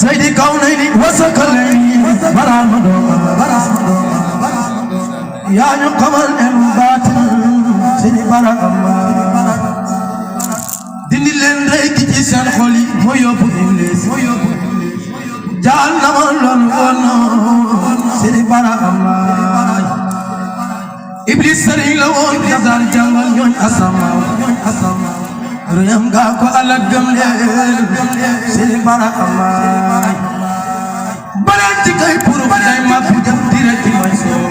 سيدي كونين وسكلين برامدو يا نقمل الباطن سيدي برامدو dindi leen rey gi ci seen xol yi moo yóbbu Iblis jaal na ma loolu woon Sidi Bara Amay Iblis sëriñ la woon nga daan jàngal ñooñ asamaaw rëyam gaa ko ala gëm leen Sidi Bara Amay baleen ci kay puru day ma bu jëm direct may soo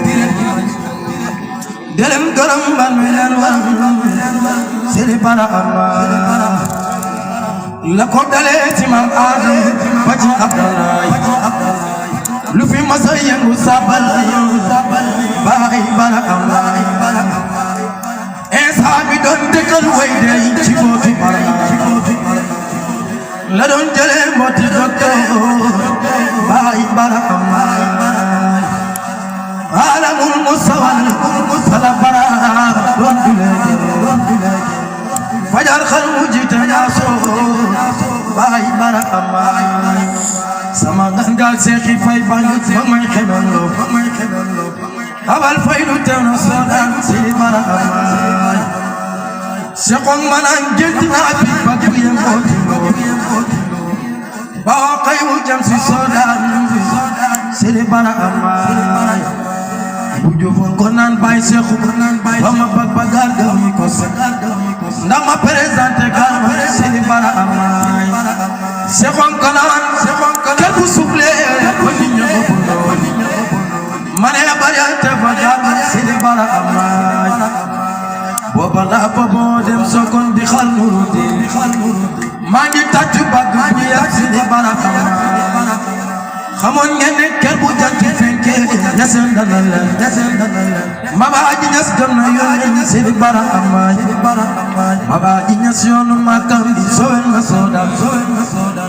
delem gërëm ban mi leen war Sidi Bara Amay la ko dalee ci Maam Aadama ba ci Abdoulaye lu fi masa yëngu sabal Baay Bara Amay Isa bi doon dëkkal way dey ci booti Bara la doon jëlee mbooti docteur Baay Bara Amay alamul musawal sala bara doon dule fajar xal mu jiite ñaasoo Baay Bara Amay sama gangal seexi fay bangi ba may xemeloo abal fay du teew na soodaan Sidi Bara Amay seexoon manaan gént naa bi ba guye mbooti ba waa xay mu jëm si soodaan Sidi Bara Amay bu jëfoon ko naan bay seexu ba ma bag bagar ga mi ko se ndax ma présenté garma Sidi Bara Amay seexoon ko naan kel bu suble ko nit ñi ko mane bariante fa garma Sidi Bara Amay booba la bobo dem Sokone di xal murudi maa ngi tàccu bag bu ya Sidi Bara Amay xamoon ngeen ne kel bu jant fenke ñaseen dana leen maba aji ñas gëm na yoon Sidi Bara Amay maba aji ñas yoonu makam bi sowel na soodaan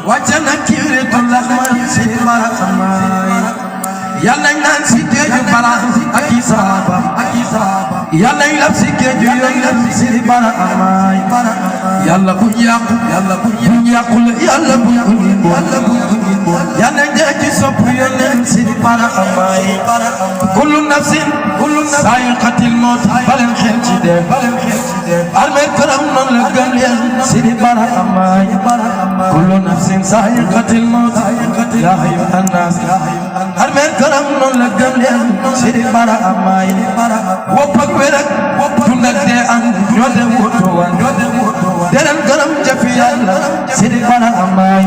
wàcce na kiire tu laxman Sidi Bara Amay yàlla naan si géeju Bara ak i saaba yàlla lab si géeju yoon Sidi Bara Amay yàlla bu yàqu yàlla bu yàlla jeeji sopp yoon Sidi Bara Amay kullu nafsin saa'iqatul mawt baleen xel ci dee armeel këram noonu la gëm leen Sidi Bara Amay kullu nafsin saa'iqatul mawt yaa ayyuhan naas armeel këram noonu la gëm leen Sidi Bara Amay wopp ak wér ak dund ak dee ànd ñoo dem wotowan deren këram jafi yàlla Sidi Bara Amay